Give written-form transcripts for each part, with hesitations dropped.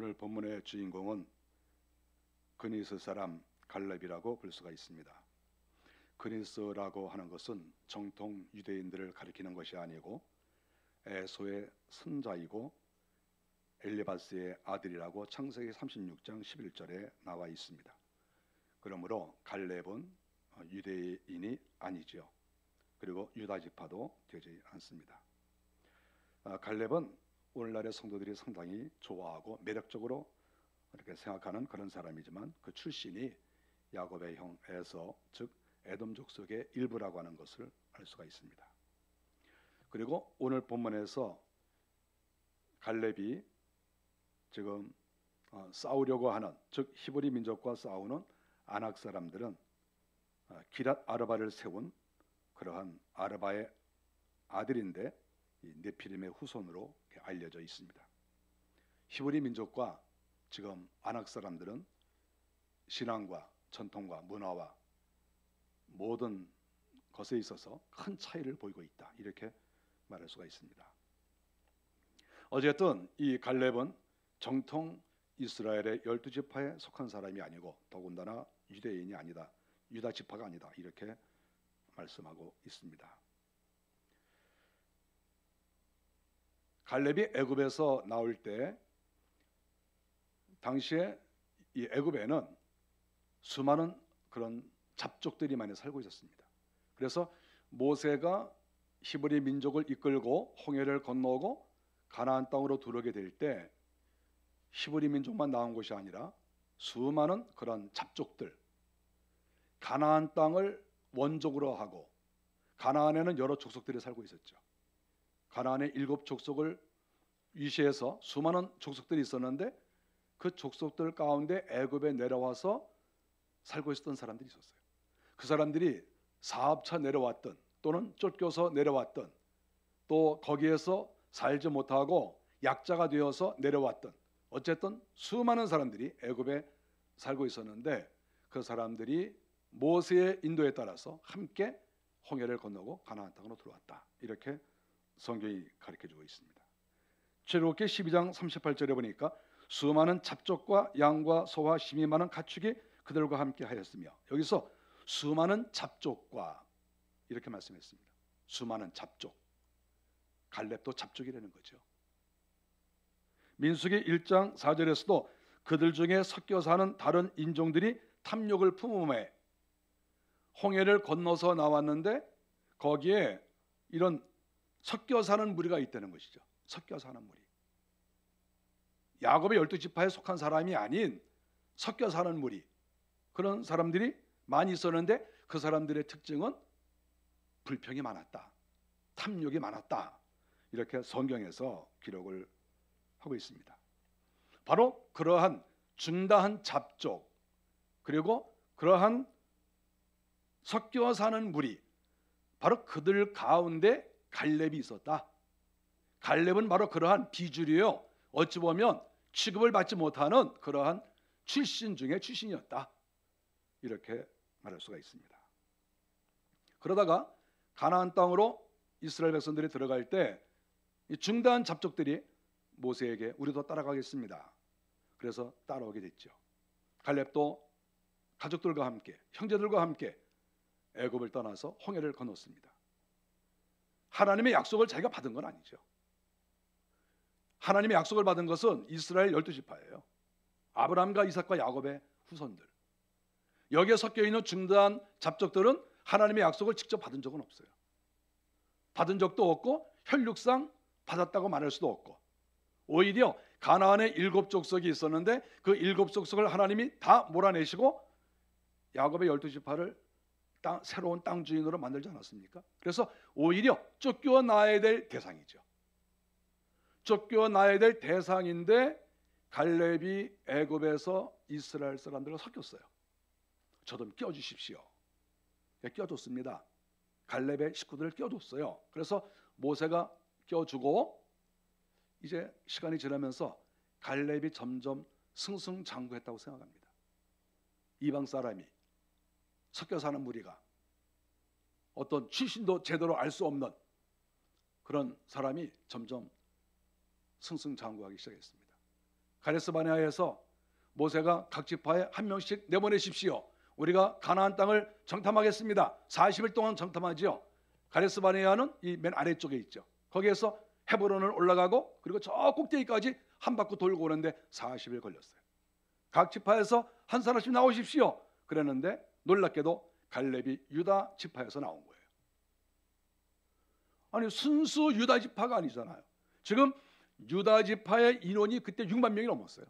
오늘 본문의 주인공은 그니스 사람 갈렙이라고 볼 수가 있습니다. 그니스라고 하는 것은 정통 유대인들을 가리키는 것이 아니고 에소의 손자이고 엘리바스의 아들이라고 창세기 36장 11절에 나와 있습니다. 그러므로 갈렙은 유대인이 아니죠. 그리고 유다 지파도 되지 않습니다. 갈렙은 오늘날의 성도들이 상당히 좋아하고 매력적으로 이렇게 생각하는 그런 사람이지만 그 출신이 야곱의 형 에서, 즉 에돔 족속의 일부라고 하는 것을 알 수가 있습니다. 그리고 오늘 본문에서 갈렙이 지금 싸우려고 하는, 즉 히브리 민족과 싸우는 아낙 사람들은 기랏 아르바를 세운 그러한 아르바의 아들인데 이 네피림의 후손으로 알려져 있습니다. 히브리 민족과 지금 아낙 사람들은 신앙과 전통과 문화와 모든 것에 있어서 큰 차이를 보이고 있다, 이렇게 말할 수가 있습니다. 어쨌든 이 갈렙은 정통 이스라엘의 12지파에 속한 사람이 아니고 더군다나 유대인이 아니다, 유다 지파가 아니다, 이렇게 말씀하고 있습니다. 갈렙이 애굽에서 나올 때 당시에 이 애굽에는 수많은 그런 잡족들이 많이 살고 있었습니다. 그래서 모세가 히브리 민족을 이끌고 홍해를 건너고 가나안 땅으로 들어오게 될 때 히브리 민족만 나온 것이 아니라 수많은 그런 잡족들, 가나안 땅을 원족으로 하고, 가나안에는 여러 족속들이 살고 있었죠. 가나안의 7족속을 위시해서 수많은 족속들이 있었는데 그 족속들 가운데 애굽에 내려와서 살고 있었던 사람들이 있었어요. 그 사람들이 사업차 내려왔던, 또는 쫓겨서 내려왔던, 또 거기에서 살지 못하고 약자가 되어서 내려왔던, 어쨌든 수많은 사람들이 애굽에 살고 있었는데 그 사람들이 모세의 인도에 따라서 함께 홍해를 건너고 가나안 땅으로 들어왔다, 이렇게 성경이 가르쳐주고 있습니다. 출애굽기 12장 38절에 보니까 수많은 잡족과 양과 소와 힘이 많은 가축이 그들과 함께 하였으며, 여기서 수많은 잡족과 이렇게 말씀했습니다. 수많은 잡족, 갈렙도 잡족이라는 거죠. 민수기 1장 4절에서도 그들 중에 섞여 사는 다른 인종들이 탐욕을 품음에 홍해를 건너서 나왔는데 거기에 이런 섞여 사는 무리가 있다는 것이죠. 섞여 사는 무리, 야곱의 12지파에 속한 사람이 아닌 섞여 사는 무리, 그런 사람들이 많이 있었는데 그 사람들의 특징은 불평이 많았다, 탐욕이 많았다, 이렇게 성경에서 기록을 하고 있습니다. 바로 그러한 중다한 잡족, 그리고 그러한 섞여 사는 무리, 바로 그들 가운데 갈렙이 있었다. 갈렙은 바로 그러한 비주류요, 어찌 보면 취급을 받지 못하는 그러한 출신 중에 출신이었다, 이렇게 말할 수가 있습니다. 그러다가 가나안 땅으로 이스라엘 백성들이 들어갈 때 이 중다한 잡족들이 모세에게 우리도 따라가겠습니다, 그래서 따라오게 됐죠. 갈렙도 가족들과 함께, 형제들과 함께 애굽을 떠나서 홍해를 건넜습니다. 하나님의 약속을 자기가 받은 건 아니죠. 하나님의 약속을 받은 것은 이스라엘 12지파예요. 아브라함과 이삭과 야곱의 후손들. 여기에 섞여 있는 중다한 잡족들은 하나님의 약속을 직접 받은 적은 없어요. 받은 적도 없고 혈육상 받았다고 말할 수도 없고, 오히려 가나안에 7족속이 있었는데 그 7족속을 하나님이 다 몰아내시고 야곱의 12지파를 새로운 땅 주인으로 만들지 않았습니까? 그래서 오히려 쫓겨나야 될 대상이죠. 쫓겨나야 될 대상인데 갈렙이 애굽에서 이스라엘 사람들과 섞였어요. 저 좀 껴주십시오. 껴줬습니다. 갈렙의 식구들을 껴줬어요. 그래서 모세가 껴주고 이제 시간이 지나면서 갈렙이 점점 승승장구했다고 생각합니다. 이방 사람이, 섞여 사는 무리가, 어떤 출신도 제대로 알 수 없는 그런 사람이 점점 승승장구하기 시작했습니다. 가데스 바네아에서 모세가 각 지파에 한 명씩 내보내십시오. 우리가 가나안 땅을 정탐하겠습니다. 40일 동안 정탐하지요. 가데스 바네아는 이 맨 아래쪽에 있죠. 거기에서 헤브론을 올라가고 그리고 저 꼭대기까지 한 바퀴 돌고 오는데 40일 걸렸어요. 각 지파에서 한 사람씩 나오십시오. 그랬는데 놀랍게도 갈렙이 유다 지파에서 나온 거예요. 아니 순수 유다 지파가 아니잖아요. 지금 유다 지파의 인원이 그때 6만 명이 넘었어요.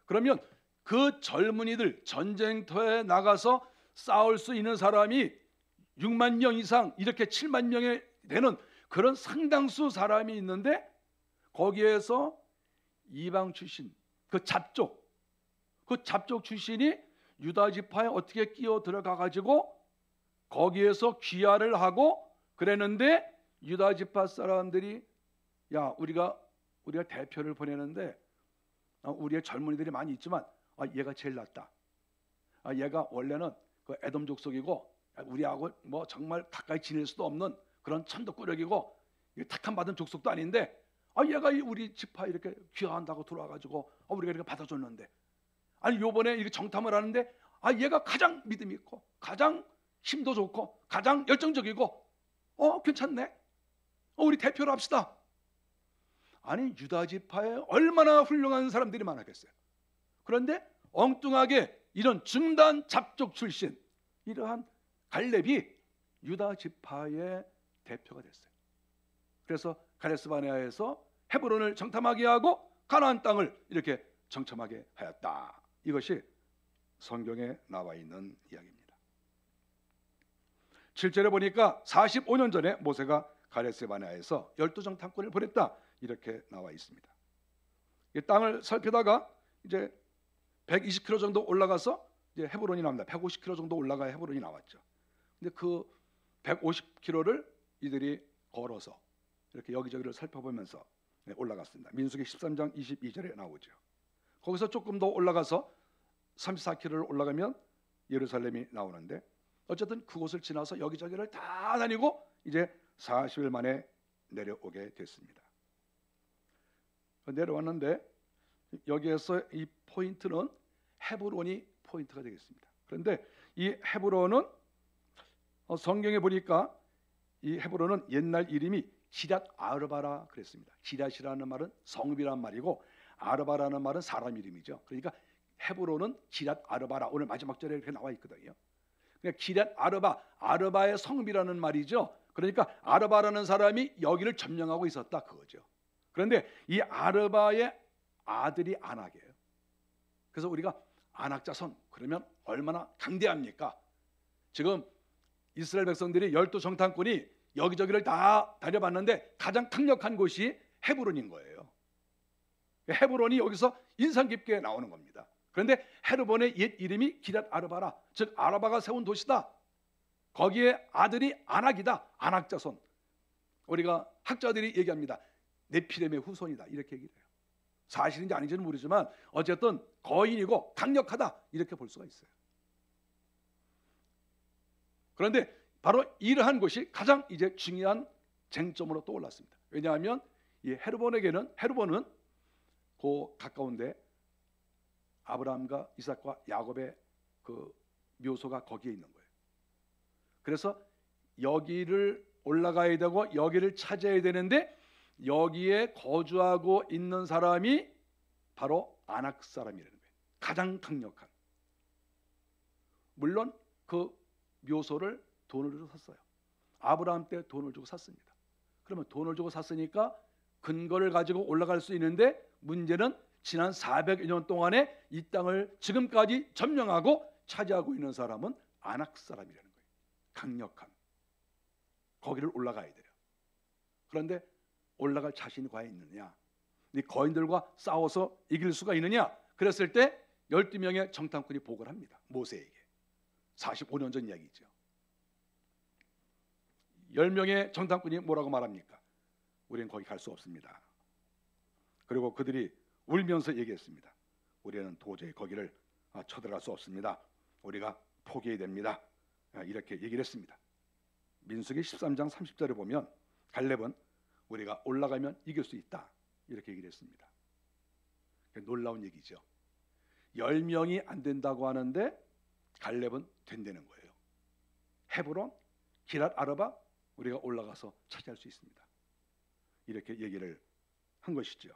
그러면 그 젊은이들 전쟁터에 나가서 싸울 수 있는 사람이 6만 명 이상 이렇게 7만 명이 되는 그런 상당수 사람이 있는데 거기에서 이방 출신 그 잡족 출신이 유다 지파에 어떻게 끼어 들어가 가지고 거기에서 귀화를 하고 그랬는데 유다 지파 사람들이 야 우리가 대표를 보내는데 우리의 젊은이들이 많이 있지만 얘가 제일 낫다. 얘가 원래는 그 에돔 족속이고 우리하고 뭐 정말 가까이 지낼 수도 없는 그런 천덕꾸러기고 택함 받은 족속도 아닌데 얘가 우리 지파 이렇게 귀화한다고 들어와가지고 우리가 이렇게 받아줬는데 아니 요번에 이렇게 정탐을 하는데 얘가 가장 믿음이 있고 가장 힘도 좋고 가장 열정적이고 괜찮네. 우리 대표를 합시다. 아니 유다 지파에 얼마나 훌륭한 사람들이 많았겠어요. 그런데 엉뚱하게 이런 중단 잡족 출신 이러한 갈렙이 유다 지파의 대표가 됐어요. 그래서 가데스 바네아에서 헤브론을 정탐하게 하고 가나안 땅을 이렇게 정탐하게 하였다. 이것이 성경에 나와 있는 이야기입니다. 7절에 보니까 45년 전에 모세가 가데스 바네아에서 12정탐꾼을 보냈다. 이렇게 나와 있습니다. 이 땅을 살피다가 이제 120km 정도 올라가서 이제 헤브론이 나옵니다. 150km 정도 올라가야 헤브론이 나왔죠. 근데 그 150km를 이들이 걸어서 이렇게 여기저기를 살펴보면서 올라갔습니다. 민수기 13장 22절에 나오죠. 거기서 조금 더 올라가서 34km를 올라가면 예루살렘이 나오는데 어쨌든 그곳을 지나서 여기저기를 다 다니고 이제 40일 만에 내려오게 됐습니다. 내려왔는데 여기에서 이 포인트는 헤브론이 포인트가 되겠습니다. 그런데 이 헤브론은 성경에 보니까 이 헤브론은 옛날 이름이 기럇 아르바라 그랬습니다. 기럇이라는 말은 성읍이란 말이고 아르바라는 말은 사람 이름이죠. 그러니까 헤브론은 기럇 아르바라 오늘 마지막 절에 이렇게 나와 있거든요. 그러니까 기럇 아르바의 성읍이라는 말이죠. 그러니까 아르바라는 사람이 여기를 점령하고 있었다 그거죠. 그런데 이 아르바의 아들이 아낙이에요. 그래서 우리가 아낙 자손 그러면 얼마나 강대합니까? 지금 이스라엘 백성들이 12정탐꾼이 여기저기를 다 다녀봤는데 가장 강력한 곳이 헤브론인 거예요. 헤브론이 여기서 인상 깊게 나오는 겁니다. 그런데 헤브론의 옛 이름이 기럇 아르바라, 즉 아르바가 세운 도시다. 거기에 아들이 아낙이다. 아낙 자손. 우리가 학자들이 얘기합니다. 네피렘의 후손이다 이렇게 얘기를 해요. 사실인지 아닌지는 모르지만 어쨌든 거인이고 강력하다 이렇게 볼 수가 있어요. 그런데 바로 이러한 것이 가장 이제 중요한 쟁점으로 떠올랐습니다. 왜냐하면 이 헤르본은 그 가까운데 아브라함과 이삭과 야곱의 그 묘소가 거기에 있는 거예요. 그래서 여기를 올라가야 되고 여기를 찾아야 되는데 여기에 거주하고 있는 사람이 바로 아낙 사람이라는 거예요. 가장 강력한. 물론 그 묘소를 돈을 주고 샀어요. 아브라함 때 돈을 주고 샀습니다. 그러면 돈을 주고 샀으니까 근거를 가지고 올라갈 수 있는데 문제는 지난 400여 년 동안에 이 땅을 지금까지 점령하고 차지하고 있는 사람은 아낙 사람이라는 거예요. 강력한. 거기를 올라가야 돼요. 그런데 올라갈 자신이 과연 있느냐? 이 거인들과 싸워서 이길 수가 있느냐? 그랬을 때 12명의 정탐꾼이 보고를 합니다. 모세에게. 45년 전 이야기죠. 10명의 정탐꾼이 뭐라고 말합니까? 우리는 거기 갈 수 없습니다. 그리고 그들이 울면서 얘기했습니다. 우리는 도저히 거기를 쳐들어갈 수 없습니다. 우리가 포기해야 됩니다. 이렇게 얘기를 했습니다. 민수기 13장 30절에 보면 갈렙은 우리가 올라가면 이길 수 있다 이렇게 얘기를 했습니다. 놀라운 얘기죠. 10명이 안 된다고 하는데 갈렙은 된다는 거예요. 헤브론, 기랏 아르바 우리가 올라가서 차지할 수 있습니다. 이렇게 얘기를 한 것이죠.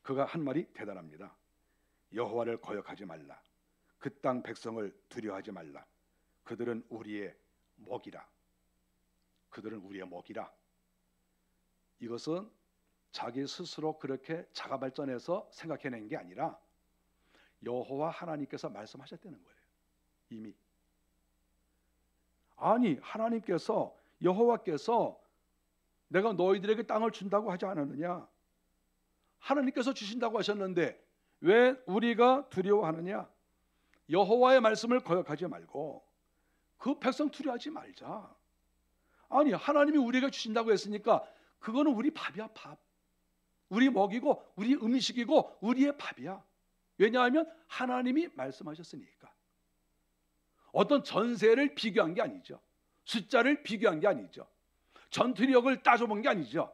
그가 한 말이 대단합니다. 여호와를 거역하지 말라. 그 땅 백성을 두려워하지 말라. 그들은 우리의 먹이라. 그들은 우리의 먹이라. 이것은 자기 스스로 그렇게 자가 발전해서 생각해낸 게 아니라 여호와 하나님께서 말씀하셨다는 거예요. 이미. 아니, 하나님께서, 여호와께서 내가 너희들에게 땅을 준다고 하지 않았느냐? 하나님께서 주신다고 하셨는데 왜 우리가 두려워하느냐? 여호와의 말씀을 거역하지 말고 그 백성 두려워하지 말자. 아니, 하나님이 우리에게 주신다고 했으니까 그거는 우리 밥이야, 밥. 우리 먹이고 우리 음식이고 우리의 밥이야. 왜냐하면 하나님이 말씀하셨으니까. 어떤 전세를 비교한 게 아니죠. 숫자를 비교한 게 아니죠. 전투력을 따져본 게 아니죠.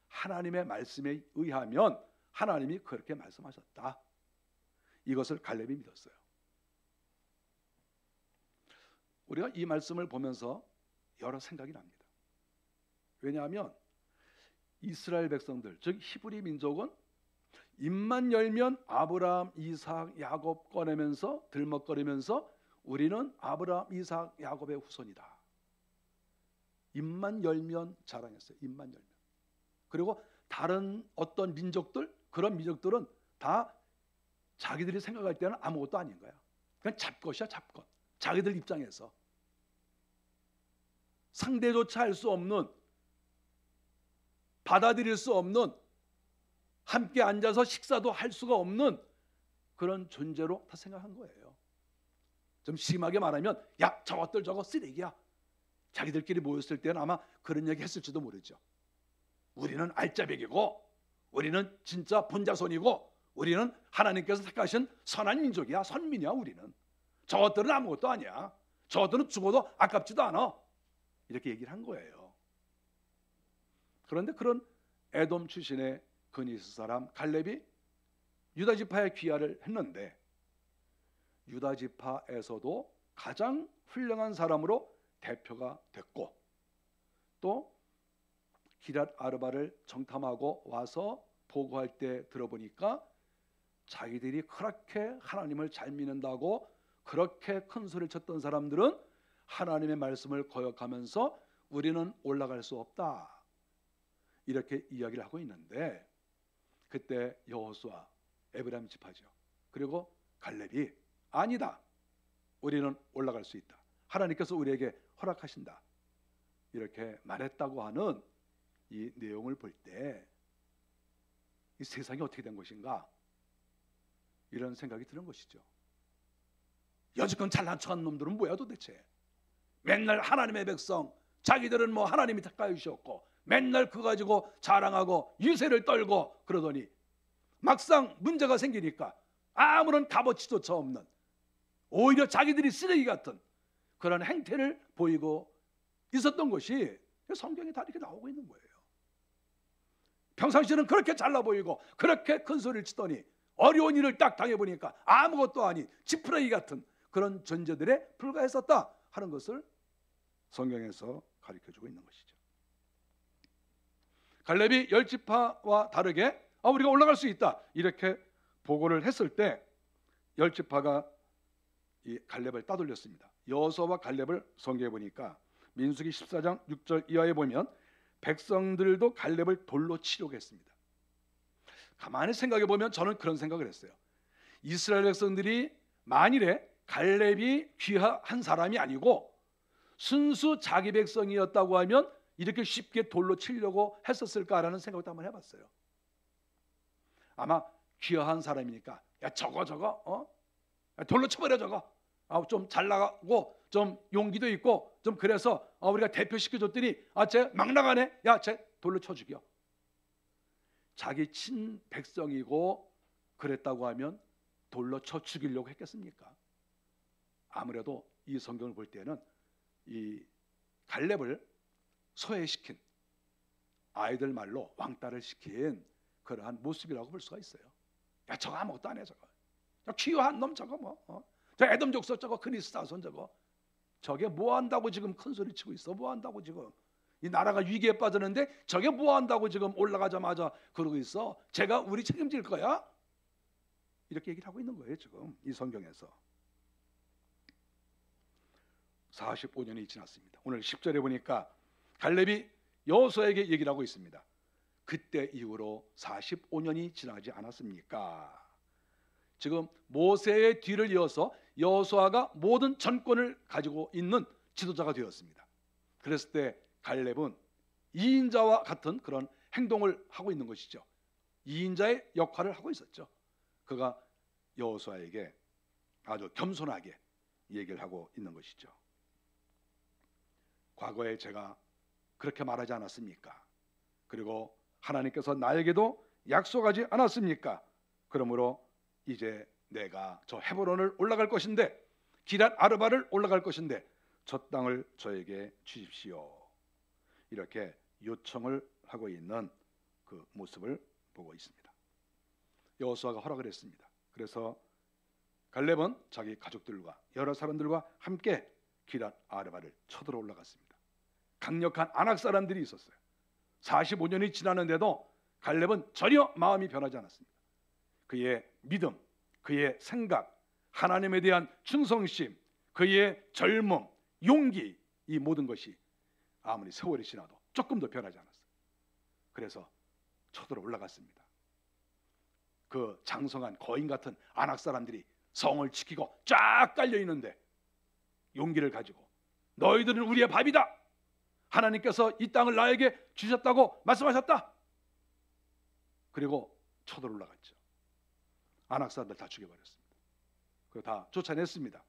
하나님의 말씀에 의하면 하나님이 그렇게 말씀하셨다. 이것을 갈렙이 믿었어요. 우리가 이 말씀을 보면서 여러 생각이 납니다. 왜냐하면 이스라엘 백성들, 즉 히브리 민족은 입만 열면 아브라함, 이삭, 야곱 꺼내면서 들먹거리면서 우리는 아브라함, 이삭, 야곱의 후손이다. 입만 열면 자랑했어요. 입만 열면. 그리고 다른 어떤 민족들, 그런 민족들은 다 자기들이 생각할 때는 아무것도 아닌 거야. 그냥 잡것이야, 잡것. 자기들 입장에서 상대조차 할 수 없는, 받아들일 수 없는, 함께 앉아서 식사도 할 수가 없는 그런 존재로 다 생각한 거예요. 좀 심하게 말하면 야, 저것들 저거 쓰레기야. 자기들끼리 모였을 때는 아마 그런 얘기 했을지도 모르죠. 우리는 알짜배기고 우리는 진짜 본자손이고 우리는 하나님께서 택하신 선한 민족이야. 선민이야. 우리는 저것들은 아무것도 아니야. 저것들은 죽어도 아깝지도 않아. 이렇게 얘기를 한 거예요. 그런데 그런 에돔 출신의 그니스 사람 갈렙이 유다 지파에 귀화를 했는데 유다 지파에서도 가장 훌륭한 사람으로 대표가 됐고 또 기랏 아르바를 정탐하고 와서 보고할 때 들어보니까 자기들이 그렇게 하나님을 잘 믿는다고 그렇게 큰 소리를 쳤던 사람들은 하나님의 말씀을 거역하면서 우리는 올라갈 수 없다. 이렇게 이야기를 하고 있는데 그때 여호수아, 에브라임 지파죠. 그리고 갈렙이 아니다. 우리는 올라갈 수 있다. 하나님께서 우리에게 허락하신다. 이렇게 말했다고 하는 이 내용을 볼 때 이 세상이 어떻게 된 것인가? 이런 생각이 드는 것이죠. 여지껏 잘난 척한 놈들은 뭐야 도대체? 맨날 하나님의 백성, 자기들은 뭐 하나님이 택하여 주셨고 맨날 그거 가지고 자랑하고 유세를 떨고 그러더니 막상 문제가 생기니까 아무런 값어치조차 없는, 오히려 자기들이 쓰레기 같은 그런 행태를 보이고 있었던 것이 성경에 다 이렇게 나오고 있는 거예요. 평상시에는 그렇게 잘나 보이고 그렇게 큰 소리를 치더니 어려운 일을 딱 당해보니까 아무것도 아닌 지푸라기 같은 그런 존재들에 불과했었다 하는 것을 성경에서 가르쳐주고 있는 것이죠. 갈렙이 열 지파와 다르게 우리가 올라갈 수 있다 이렇게 보고를 했을 때 열 지파가 이 갈렙을 따돌렸습니다. 여호수아와 갈렙을 성경에 보니까 민수기 14장 6절 이하에 보면 백성들도 갈렙을 돌로 치려고 했습니다. 가만히 생각해 보면 저는 그런 생각을 했어요. 이스라엘 백성들이 만일에 갈렙이 귀한 사람이 아니고 순수 자기 백성이었다고 하면 이렇게 쉽게 돌로 치려고 했었을까라는 생각도 한번 해봤어요. 아마 귀한 사람이니까 야 저거 돌로 쳐버려 저거. 좀 잘 나가고 좀 용기도 있고 좀 그래서 우리가 대표시켜줬더니 쟤 막 나가네. 야 쟤 돌로 쳐 죽여. 자기 친 백성이고 그랬다고 하면 돌로 쳐 죽이려고 했겠습니까? 아무래도 이 성경을 볼 때는 이 갈렙을 소외시킨, 아이들 말로 왕따를 시킨 그러한 모습이라고 볼 수가 있어요. 야, 저거 아무것도 안 해. 저거 저 귀요한 놈 저거 저 에돔 족속 저거 그리스다손 저게 뭐 한다고 지금 큰 소리 치고 있어. 뭐 한다고 지금 이 나라가 위기에 빠졌는데 저게 뭐 한다고 지금 올라가자마자 그러고 있어. 제가 우리 책임질 거야. 이렇게 얘기를 하고 있는 거예요. 지금 이 성경에서 45년이 지났습니다. 오늘 10절에 보니까 갈렙이 여호수아에게 얘기를 하고 있습니다. 그때 이후로 45년이 지나지 않았습니까? 지금 모세의 뒤를 이어서 여호수아가 모든 전권을 가지고 있는 지도자가 되었습니다. 그랬을 때 갈렙은 2인자와 같은 그런 행동을 하고 있는 것이죠. 2인자의 역할을 하고 있었죠. 그가 여호수아에게 아주 겸손하게 얘기를 하고 있는 것이죠. 과거에 제가 그렇게 말하지 않았습니까? 그리고 하나님께서 나에게도 약속하지 않았습니까? 그러므로 이제 내가 저 헤브론을 올라갈 것인데 기럇 아르바를 올라갈 것인데 저 땅을 저에게 주십시오. 이렇게 요청을 하고 있는 그 모습을 보고 있습니다. 여호수아가 허락을 했습니다. 그래서 갈렙은 자기 가족들과 여러 사람들과 함께 기럇 아르바를 쳐들어 올라갔습니다. 강력한 아낙 사람들이 있었어요. 45년이 지났는데도 갈렙은 전혀 마음이 변하지 않았습니다. 그의 믿음, 그의 생각, 하나님에 대한 충성심, 그의 젊음, 용기, 이 모든 것이 아무리 세월이 지나도 조금도 변하지 않았어요. 그래서 쳐들어 올라갔습니다. 그 장성한 거인 같은 아낙 사람들이 성을 지키고 쫙 깔려 있는데 용기를 가지고 너희들은 우리의 밥이다. 하나님께서 이 땅을 나에게 주셨다고 말씀하셨다. 그리고 쳐들어 올라갔죠. 아낙 사람들 다 죽여버렸습니다. 그리고 다 쫓아냈습니다.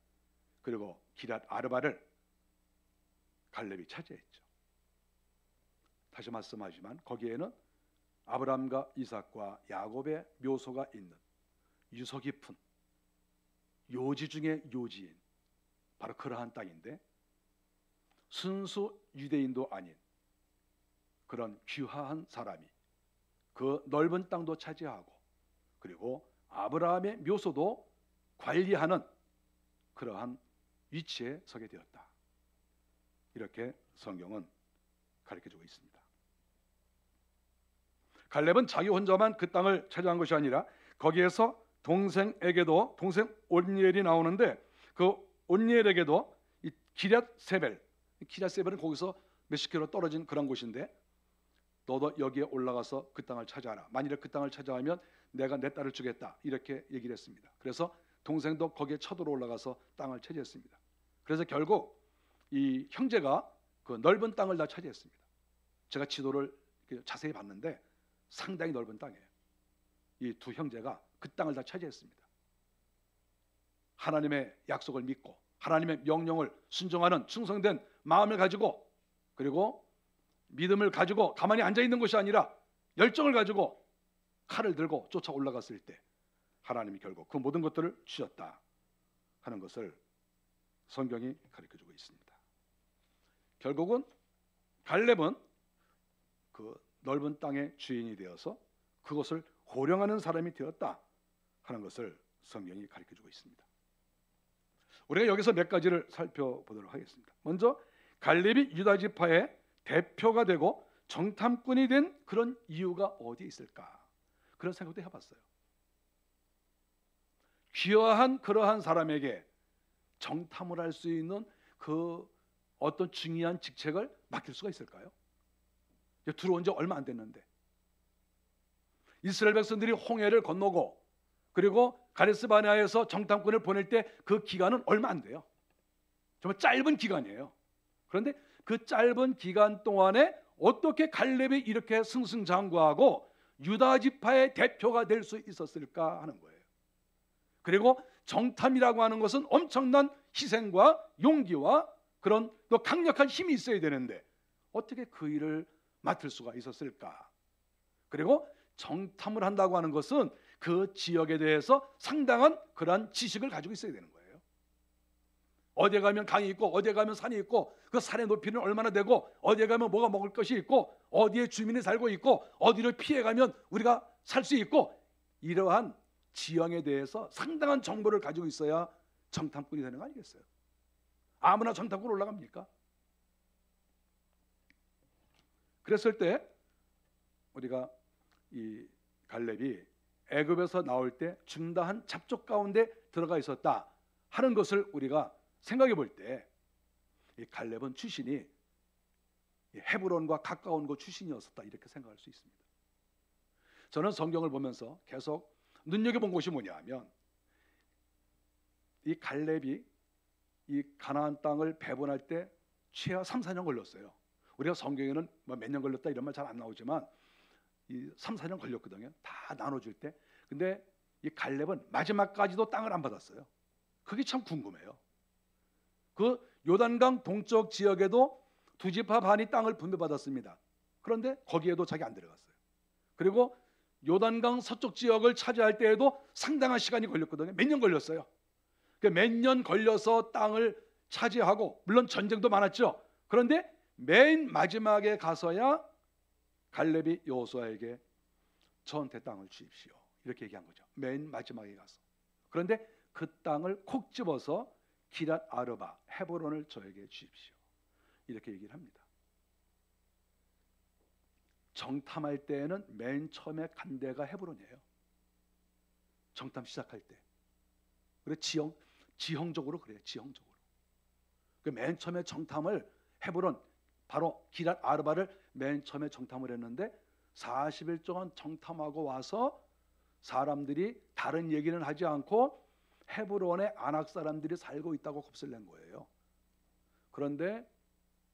그리고 기럇 아르바를 갈렙이 차지했죠. 다시 말씀하지만 거기에는 아브라함과 이삭과 야곱의 묘소가 있는 유서 깊은 요지 중의 요지인 바로 그러한 땅인데 순수 유대인도 아닌 그런 귀화한 사람이 그 넓은 땅도 차지하고 그리고 아브라함의 묘소도 관리하는 그러한 위치에 서게 되었다. 이렇게 성경은 가르쳐주고 있습니다. 갈렙은 자기 혼자만 그 땅을 차지한 것이 아니라 거기에서 동생에게도 동생 온니엘이 나오는데 그 온니엘에게도 이 기럇세벨, 기럇세벨은 거기서 몇십 킬로 떨어진 그런 곳인데 너도 여기에 올라가서 그 땅을 차지하라. 만일에 그 땅을 차지하면 내가 내 딸을 주겠다. 이렇게 얘기를 했습니다. 그래서 동생도 거기에 쳐들어 올라가서 땅을 차지했습니다. 그래서 결국 이 형제가 그 넓은 땅을 다 차지했습니다. 제가 지도를 자세히 봤는데 상당히 넓은 땅이에요. 이 두 형제가 그 땅을 다 차지했습니다. 하나님의 약속을 믿고 하나님의 명령을 순종하는 충성된 마음을 가지고 그리고 믿음을 가지고 가만히 앉아 있는 것이 아니라 열정을 가지고 칼을 들고 쫓아 올라갔을 때 하나님이 결국 그 모든 것들을 주셨다 하는 것을 성경이 가르쳐주고 있습니다. 결국은 갈렙은 그 넓은 땅의 주인이 되어서 그것을 호령하는 사람이 되었다 하는 것을 성경이 가르쳐주고 있습니다. 우리가 여기서 몇 가지를 살펴보도록 하겠습니다. 먼저 갈렙이 유다 지파의 대표가 되고 정탐꾼이 된 그런 이유가 어디에 있을까? 그런 생각도 해봤어요. 귀화한 그러한 사람에게 정탐을 할 수 있는 그 어떤 중요한 직책을 맡길 수가 있을까요? 들어온 지 얼마 안 됐는데 이스라엘 백성들이 홍해를 건너고 그리고 가데스 바네아에서 정탐꾼을 보낼 때 그 기간은 얼마 안 돼요. 정말 짧은 기간이에요. 그런데 그 짧은 기간 동안에 어떻게 갈렙이 이렇게 승승장구하고 유다 지파의 대표가 될 수 있었을까 하는 거예요. 그리고 정탐이라고 하는 것은 엄청난 희생과 용기와 그런 또 강력한 힘이 있어야 되는데 어떻게 그 일을 맡을 수가 있었을까? 그리고 정탐을 한다고 하는 것은 그 지역에 대해서 상당한 그러한 지식을 가지고 있어야 되는 거예요. 어디에 가면 강이 있고 어디에 가면 산이 있고 그 산의 높이는 얼마나 되고 어디에 가면 뭐가 먹을 것이 있고 어디에 주민이 살고 있고 어디를 피해 가면 우리가 살 수 있고 이러한 지형에 대해서 상당한 정보를 가지고 있어야 정탐꾼이 되는 거 아니겠어요? 아무나 정탐꾼 올라갑니까? 그랬을 때 우리가 이 갈렙이 애굽에서 나올 때 중다한 잡족 가운데 들어가 있었다 하는 것을 우리가 생각해 볼 때 이 갈렙은 출신이 헤브론과 가까운 곳 출신이었었다 이렇게 생각할 수 있습니다. 저는 성경을 보면서 계속 눈여겨본 것이 뭐냐면 이 갈렙이 이 가나안 땅을 배분할 때 최하 3, 4년 걸렸어요. 우리가 성경에는 뭐 몇 년 걸렸다 이런 말 잘 안 나오지만 이 3, 4년 걸렸거든요. 다 나눠줄 때. 근데 이 갈렙은 마지막까지도 땅을 안 받았어요. 그게 참 궁금해요. 그 요단강 동쪽 지역에도 두 지파 반이 땅을 분배받았습니다. 그런데 거기에도 자기 안 들어갔어요. 그리고 요단강 서쪽 지역을 차지할 때에도 상당한 시간이 걸렸거든요. 몇 년 걸렸어요. 몇 년 걸려서 땅을 차지하고 물론 전쟁도 많았죠. 그런데 맨 마지막에 가서야 갈렙이 여호수아에게 저한테 땅을 주십시오 이렇게 얘기한 거죠. 맨 마지막에 가서. 그런데 그 땅을 콕 집어서 기랏 아르바 헤브론을 저에게 주십시오 이렇게 얘기를 합니다. 정탐할 때에는 맨 처음에 간 데가 헤브론이에요. 정탐 시작할 때. 그래 지형적으로 그래요. 지형적으로. 맨 처음에 정탐을 헤브론 바로 기랏 아르바를 맨 처음에 정탐을 했는데 40일 동안 정탐하고 와서 사람들이 다른 얘기는 하지 않고 헤브론에 아낙 사람들이 살고 있다고 겁을 낸 거예요. 그런데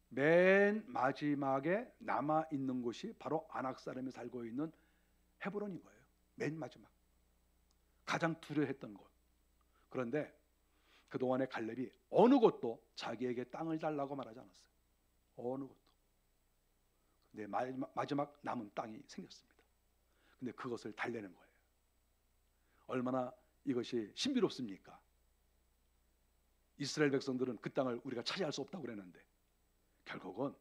맨 마지막에 남아 있는 곳이 바로 아낙 사람이 살고 있는 헤브론인 거예요. 맨 마지막 가장 두려워했던 곳. 그런데 그동안에 갈렙이 어느 곳도 자기에게 땅을 달라고 말하지 않았어요. 어느 곳도. 근데 마지막 남은 땅이 생겼습니다. 근데 그것을 달래는 거예요. 얼마나 이것이 신비롭습니까? 이스라엘 백성들은 그 땅을 우리가 차지할 수 없다고 그랬는데 결국은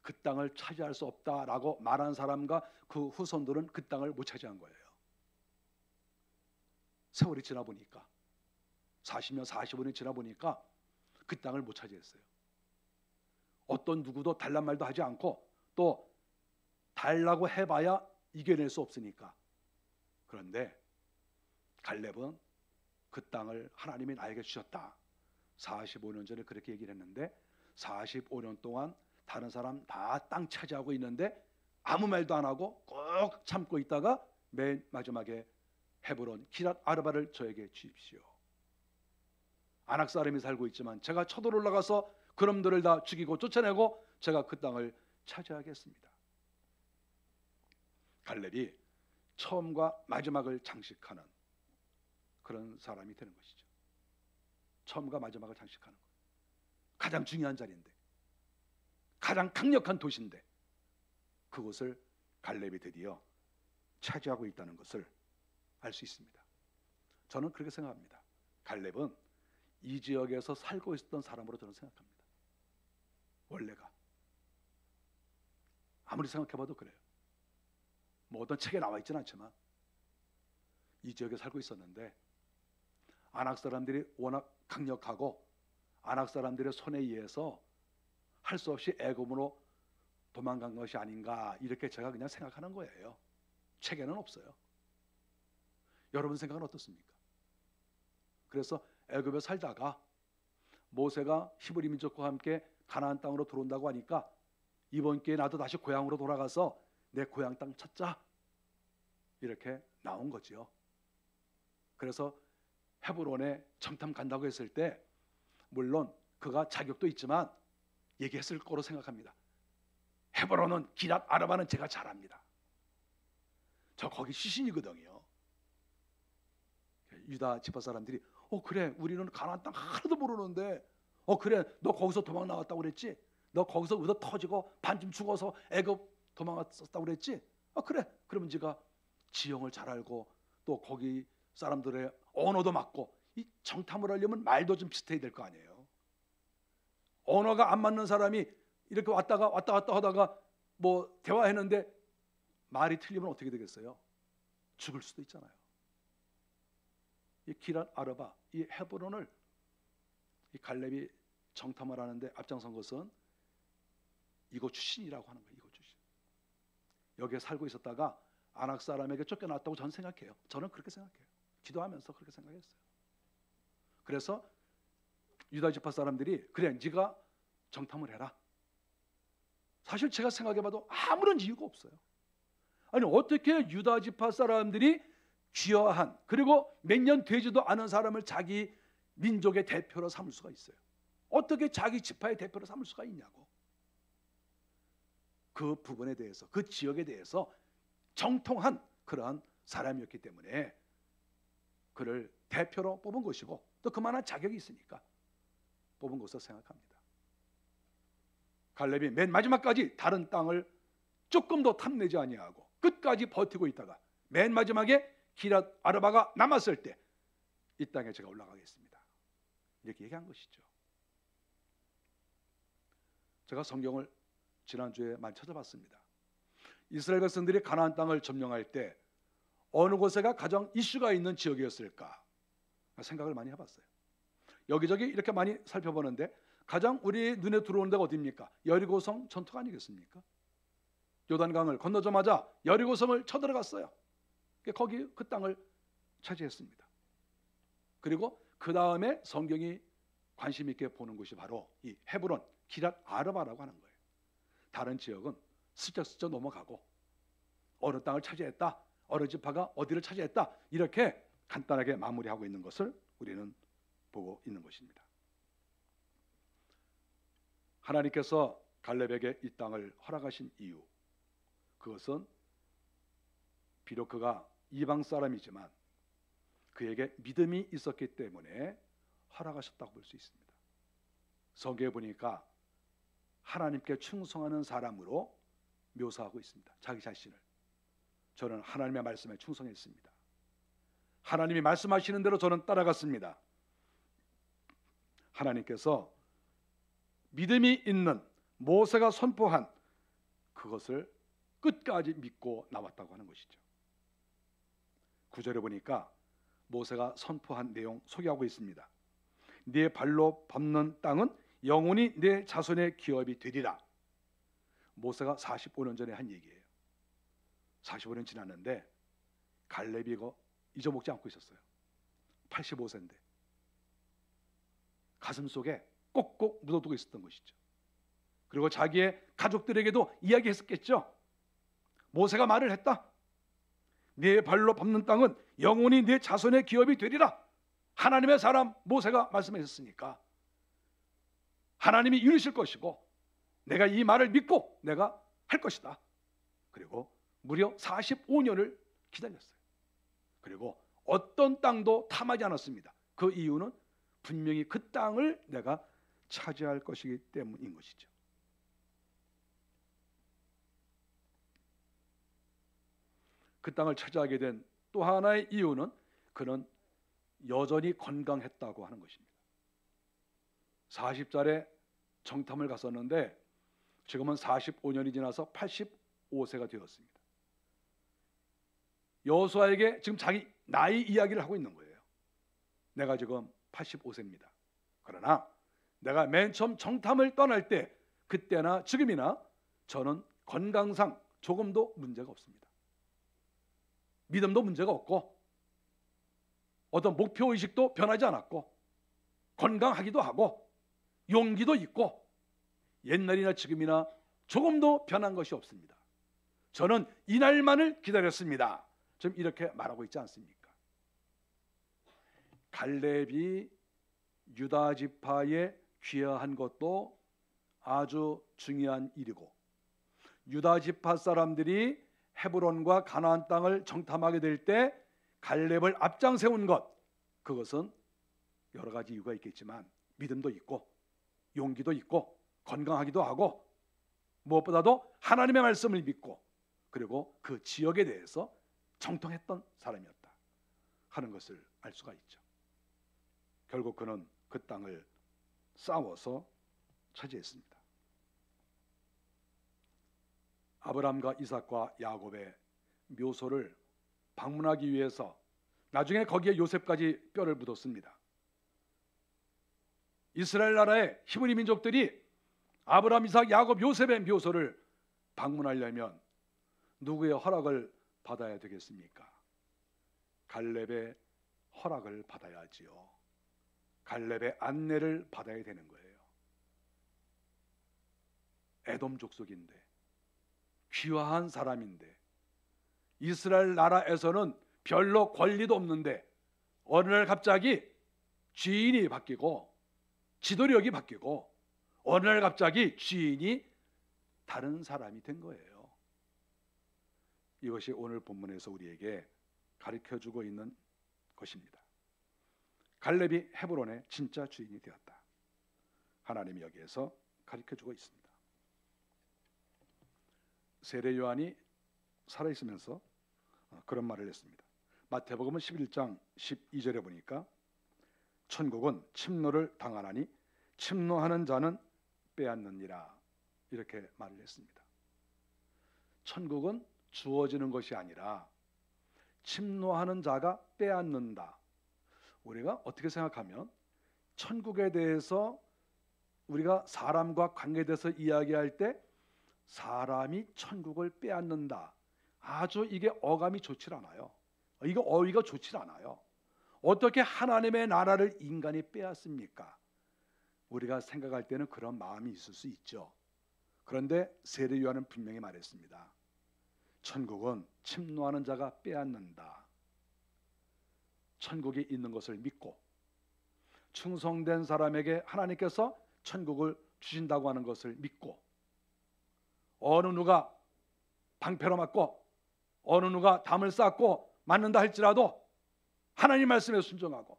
그 땅을 차지할 수 없다라고 말한 사람과 그 후손들은 그 땅을 못 차지한 거예요. 세월이 지나 보니까 40년, 45년이 지나 보니까 그 땅을 못 차지했어요. 어떤 누구도 달란 말도 하지 않고 또 달라고 해봐야 이겨낼 수 없으니까. 그런데 갈렙은 그 땅을 하나님이 나에게 주셨다. 45년 전에 그렇게 얘기를 했는데 45년 동안 다른 사람 다 땅 차지하고 있는데 아무 말도 안 하고 꼭 참고 있다가 맨 마지막에 헤브론 기랏 아르바를 저에게 주십시오. 아낙 사람이 살고 있지만 제가 쳐들어 올라가서 그놈들을 다 죽이고 쫓아내고 제가 그 땅을 차지하겠습니다. 갈렙이 처음과 마지막을 장식하는 그런 사람이 되는 것이죠. 처음과 마지막을 장식하는 것. 가장 중요한 자리인데 가장 강력한 도시인데 그곳을 갈렙이 드디어 차지하고 있다는 것을 알 수 있습니다. 저는 그렇게 생각합니다. 갈렙은 이 지역에서 살고 있었던 사람으로 저는 생각합니다. 원래가 아무리 생각해봐도 그래요. 뭐 어떤 책에 나와 있지는 않지만 이 지역에 살고 있었는데 아낙 사람들이 워낙 강력하고 아낙 사람들의 손에 의해서 할 수 없이 애굽으로 도망간 것이 아닌가 이렇게 제가 그냥 생각하는 거예요. 책에는 없어요. 여러분 생각은 어떻습니까? 그래서 애굽에 살다가 모세가 히브리 민족과 함께 가나안 땅으로 들어온다고 하니까 이번 기회에 나도 다시 고향으로 돌아가서 내 고향 땅 찾자 이렇게 나온 거지요. 그래서 헤브론에 정탐 간다고 했을 때 물론 그가 자격도 있지만 얘기했을 거로 생각합니다. 헤브론은 기랏 아르바는 제가 잘 압니다. 저 거기 출신이거든요. 유다 지파 사람들이 그래 우리는 가나안 땅 하나도 모르는데 그래 너 거기서 도망 나왔다고 그랬지? 너 거기서 얻어 터지고 반쯤 죽어서 애굽 도망갔었다고 그랬지? 그래 그러면 제가 지형을 잘 알고 또 거기 사람들의 언어도 맞고 이 정탐을 하려면 말도 좀 비슷해야 될 거 아니에요. 언어가 안 맞는 사람이 이렇게 왔다 갔다 하다가 뭐 대화했는데 말이 틀리면 어떻게 되겠어요? 죽을 수도 있잖아요. 이 기랏 아르바, 이 헤브론을 이 갈렙이 정탐을 하는데 앞장선 것은 이곳 출신이라고 하는 거예요. 이곳 출신. 여기에 살고 있었다가 아낙 사람에게 쫓겨났다고 저는 생각해요. 저는 그렇게 생각해요. 기도하면서 그렇게 생각했어요. 그래서 유다 지파 사람들이 그래 네가 정탐을 해라. 사실 제가 생각해봐도 아무런 이유가 없어요. 아니 어떻게 유다 지파 사람들이 귀화한 그리고 몇 년 되지도 않은 사람을 자기 민족의 대표로 삼을 수가 있어요? 어떻게 자기 지파의 대표로 삼을 수가 있냐고. 그 부분에 대해서 그 지역에 대해서 정통한 그러한 사람이었기 때문에 그를 대표로 뽑은 것이고 또 그만한 자격이 있으니까 뽑은 것으로 생각합니다. 갈렙이 맨 마지막까지 다른 땅을 조금도 탐내지 아니하고 끝까지 버티고 있다가 맨 마지막에 기랏 아르바가 남았을 때 이 땅에 제가 올라가겠습니다. 이렇게 얘기한 것이죠. 제가 성경을 지난주에 많이 찾아봤습니다. 이스라엘 백성들이 가나안 땅을 점령할 때 어느 곳에가 가장 이슈가 있는 지역이었을까 생각을 많이 해봤어요. 여기저기 이렇게 많이 살펴보는데 가장 우리 눈에 들어오는 데가 어디입니까? 여리고성 전투가 아니겠습니까? 요단강을 건너자마자 여리고성을 쳐들어갔어요. 거기 그 땅을 차지했습니다. 그리고 그 다음에 성경이 관심 있게 보는 것이 바로 이 헤브론, 기랏 아르바라고 하는 거예요. 다른 지역은 슬쩍슬쩍 넘어가고 어느 땅을 차지했다, 어느 지파가 어디를 차지했다 이렇게 간단하게 마무리하고 있는 것을 우리는 보고 있는 것입니다. 하나님께서 갈렙에게 이 땅을 허락하신 이유, 그것은 비록 그가 이방 사람이지만 그에게 믿음이 있었기 때문에 허락하셨다고 볼 수 있습니다. 성경에 보니까 하나님께 충성하는 사람으로 묘사하고 있습니다. 자기 자신을. 저는 하나님의 말씀에 충성했습니다. 하나님이 말씀하시는 대로 저는 따라갔습니다. 하나님께서 믿음이 있는 모세가 선포한 그것을 끝까지 믿고 나왔다고 하는 것이죠. 9절에 보니까 모세가 선포한 내용 소개하고 있습니다. 네 발로 밟는 땅은 영원히 내 자손의 기업이 되리라. 모세가 45년 전에 한 얘기예요. 45년 지났는데 갈렙이 이거 잊어먹지 않고 있었어요. 85세인데 가슴 속에 꼭꼭 묻어두고 있었던 것이죠. 그리고 자기의 가족들에게도 이야기했었겠죠. 모세가 말을 했다. 네 발로 밟는 땅은 영원히 네 자손의 기업이 되리라. 하나님의 사람 모세가 말씀하셨으니까 하나님이 이루실 것이고 내가 이 말을 믿고 내가 할 것이다. 그리고 무려 45년을 기다렸어요. 그리고 어떤 땅도 탐하지 않았습니다. 그 이유는 분명히 그 땅을 내가 차지할 것이기 때문인 것이죠. 그 땅을 차지하게 된 또 하나의 이유는 그는 여전히 건강했다고 하는 것입니다. 40살에 정탐을 갔었는데 지금은 45년이 지나서 85세가 되었습니다. 여호수아에게 지금 자기 나이 이야기를 하고 있는 거예요. 내가 지금 85세입니다. 그러나 내가 맨 처음 정탐을 떠날 때 그때나 지금이나 저는 건강상 조금도 문제가 없습니다. 믿음도 문제가 없고 어떤 목표의식도 변하지 않았고 건강하기도 하고 용기도 있고 옛날이나 지금이나 조금도 변한 것이 없습니다. 저는 이날만을 기다렸습니다. 지금 이렇게 말하고 있지 않습니까? 갈렙이 유다 지파에 귀화한 것도 아주 중요한 일이고 유다 지파 사람들이 헤브론과 가나안 땅을 정탐하게 될 때 갈렙을 앞장 세운 것, 그것은 여러 가지 이유가 있겠지만 믿음도 있고 용기도 있고 건강하기도 하고 무엇보다도 하나님의 말씀을 믿고 그리고 그 지역에 대해서 정통했던 사람이었다 하는 것을 알 수가 있죠. 결국 그는 그 땅을 싸워서 차지했습니다. 아브라함과 이삭과 야곱의 묘소를 방문하기 위해서 나중에 거기에 요셉까지 뼈를 묻었습니다. 이스라엘 나라의 히브리 민족들이 아브라함, 이삭, 야곱, 요셉의 묘소를 방문하려면 누구의 허락을 받아야 되겠습니까? 갈렙의 허락을 받아야지요. 갈렙의 안내를 받아야 되는 거예요. 에돔 족속인데, 귀화한 사람인데, 이스라엘 나라에서는 별로 권리도 없는데 어느 날 갑자기 주인이 바뀌고 지도력이 바뀌고 어느 날 갑자기 주인이 다른 사람이 된 거예요. 이것이 오늘 본문에서 우리에게 가르쳐주고 있는 것입니다. 갈렙이 헤브론의 진짜 주인이 되었다. 하나님이 여기에서 가르쳐주고 있습니다. 세례 요한이 살아있으면서 그런 말을 했습니다. 마태복음 11장 12절에 보니까 천국은 침노를 당하나니 침노하는 자는 빼앗느니라, 이렇게 말을 했습니다. 천국은 주어지는 것이 아니라 침노하는 자가 빼앗는다. 우리가 어떻게 생각하면 천국에 대해서 우리가 사람과 관계돼서 이야기할 때 사람이 천국을 빼앗는다, 아주 이게 어감이 좋질 않아요. 이거 어휘가 좋질 않아요. 어떻게 하나님의 나라를 인간이 빼앗습니까? 우리가 생각할 때는 그런 마음이 있을 수 있죠. 그런데 세례 요한은 분명히 말했습니다. 천국은 침노하는 자가 빼앗는다. 천국이 있는 것을 믿고 충성된 사람에게 하나님께서 천국을 주신다고 하는 것을 믿고, 어느 누가 방패로 맞고 어느 누가 담을 쌓고 맞는다 할지라도 하나님 말씀에 순종하고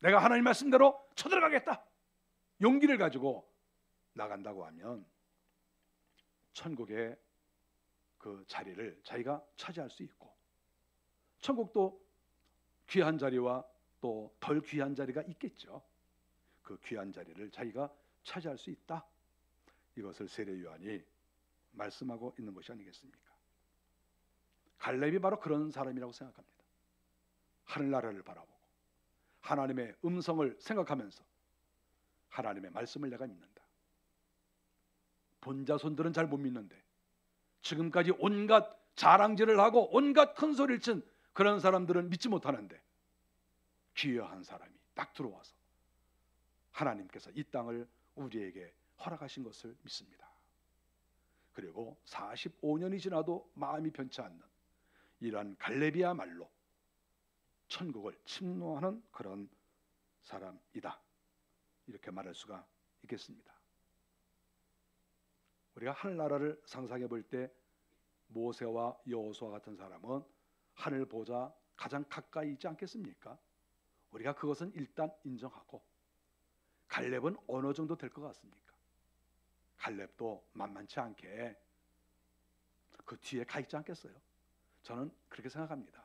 내가 하나님 말씀대로 쳐들어가겠다, 용기를 가지고 나간다고 하면 천국의 그 자리를 자기가 차지할 수 있고, 천국도 귀한 자리와 또 덜 귀한 자리가 있겠죠. 그 귀한 자리를 자기가 차지할 수 있다. 이것을 세례 요한이 말씀하고 있는 것이 아니겠습니까? 갈렙이 바로 그런 사람이라고 생각합니다. 하늘나라를 바라보고 하나님의 음성을 생각하면서 하나님의 말씀을 내가 믿는다. 본자손들은 잘 못 믿는데 지금까지 온갖 자랑질을 하고 온갖 큰 소리를 친 그런 사람들은 믿지 못하는데 귀화한 사람이 딱 들어와서 하나님께서 이 땅을 우리에게 허락하신 것을 믿습니다. 그리고 45년이 지나도 마음이 변치 않는 이러한 갈렙이야말로 천국을 침노하는 그런 사람이다, 이렇게 말할 수가 있겠습니다. 우리가 하늘나라를 상상해 볼 때 모세와 여호수아 같은 사람은 하늘 보좌 가장 가까이 있지 않겠습니까? 우리가 그것은 일단 인정하고, 갈렙은 어느 정도 될 것 같습니까? 갈렙도 만만치 않게 그 뒤에 가 있지 않겠어요? 저는 그렇게 생각합니다.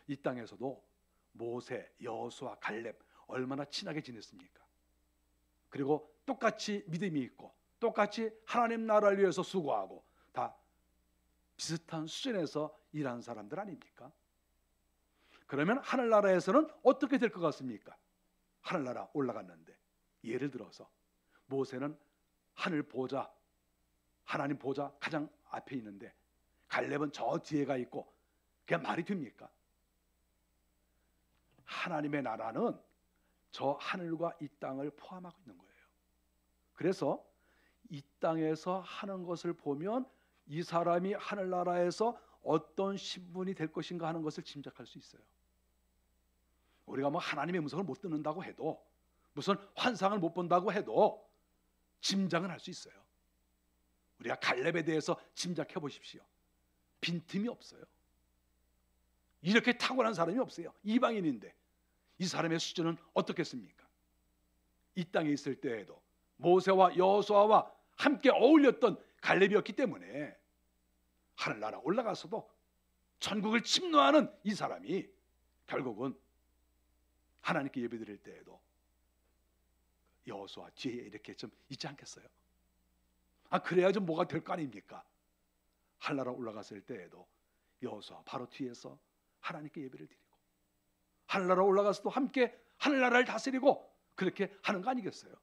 이 땅에서도 모세, 여호수아, 갈렙 얼마나 친하게 지냈습니까? 그리고 똑같이 믿음이 있고 똑같이 하나님 나라를 위해서 수고하고 다 비슷한 수준에서 일한 사람들 아닙니까? 그러면 하늘나라에서는 어떻게 될 것 같습니까? 하늘나라 올라갔는데 예를 들어서 모세는 하늘 보좌, 하나님 보좌 가장 앞에 있는데 갈렙은 저 뒤에 가 있고, 그게 말이 됩니까? 하나님의 나라는 저 하늘과 이 땅을 포함하고 있는 거예요. 그래서 이 땅에서 하는 것을 보면 이 사람이 하늘나라에서 어떤 신분이 될 것인가 하는 것을 짐작할 수 있어요. 우리가 뭐 하나님의 음성을 못 듣는다고 해도, 무슨 환상을 못 본다고 해도 짐작은 할 수 있어요. 우리가 갈렙에 대해서 짐작해 보십시오. 빈틈이 없어요. 이렇게 탁월한 사람이 없어요. 이방인인데 이 사람의 수준은 어떻겠습니까? 이 땅에 있을 때에도 모세와 여호수아와 함께 어울렸던 갈렙이었기 때문에 하늘나라 올라가서도 천국을 침노하는 이 사람이 결국은 하나님께 예배드릴 때에도 여호수아 뒤에 이렇게 좀 있지 않겠어요? 그래야 좀 뭐가 될 거 아닙니까? 하늘나라 올라갔을 때에도 여호수아 바로 뒤에서 하나님께 예배를 드리고 하늘나라 올라가서도 함께 하늘나라를 다스리고 그렇게 하는 거 아니겠어요?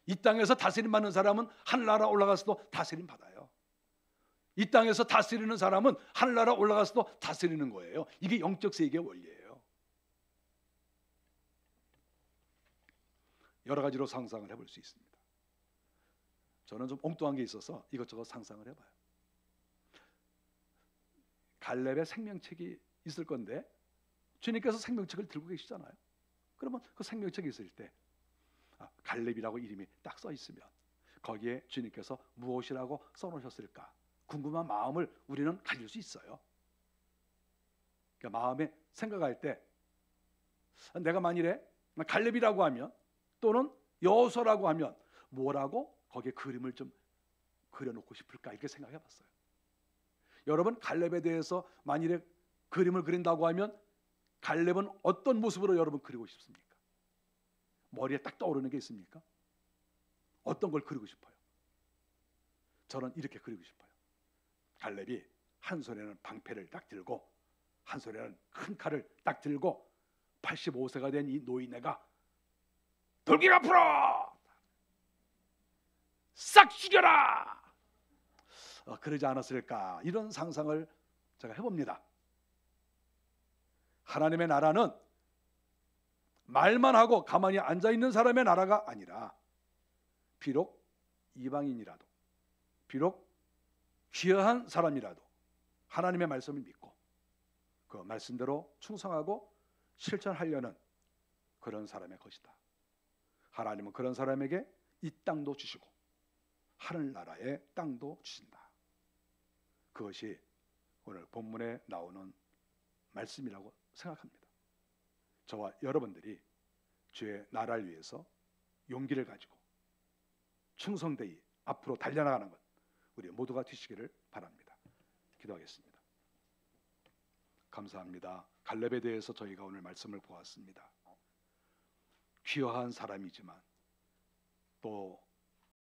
이 땅에서 다스림 받는 사람은 하늘나라 올라가서도 다스림 받아요. 이 땅에서 다스리는 사람은 하늘나라 올라가서도 다스리는 거예요. 이게 영적 세계의 원리예요. 여러 가지로 상상을 해볼 수 있습니다. 저는 좀 엉뚱한 게 있어서 이것저것 상상을 해봐요. 갈렙의 생명책이 있을 건데 주님께서 생명책을 들고 계시잖아요. 그러면 그 생명책이 있을 때 갈렙이라고 이름이 딱 써 있으면 거기에 주님께서 무엇이라고 써놓으셨을까 궁금한 마음을 우리는 가질 수 있어요. 그러니까 마음에 생각할 때 내가 만일에 갈렙이라고 하면 또는 여호수아라고 하면 뭐라고 거기에 그림을 좀 그려놓고 싶을까 이렇게 생각해봤어요. 여러분 갈렙에 대해서 만일에 그림을 그린다고 하면 갈렙은 어떤 모습으로 여러분 그리고 싶습니까? 머리에 딱 떠오르는 게 있습니까? 어떤 걸 그리고 싶어요? 저는 이렇게 그리고 싶어요. 갈렙이 한 손에는 방패를 딱 들고 한 손에는 큰 칼을 딱 들고 85세가 된 이 노인네가 돌기가 풀어! 싹 죽여라! 그러지 않았을까 이런 상상을 제가 해봅니다. 하나님의 나라는 말만 하고 가만히 앉아있는 사람의 나라가 아니라 비록 이방인이라도 비록 귀화한 사람이라도 하나님의 말씀을 믿고 그 말씀대로 충성하고 실천하려는 그런 사람의 것이다. 하나님은 그런 사람에게 이 땅도 주시고 하늘나라의 땅도 주신다. 그것이 오늘 본문에 나오는 말씀이라고 생각합니다. 저와 여러분들이 주의 나라를 위해서 용기를 가지고 충성되이 앞으로 달려나가는 것 우리 모두가 되시기를 바랍니다. 기도하겠습니다. 감사합니다. 갈렙에 대해서 저희가 오늘 말씀을 보았습니다. 귀화한 사람이지만 또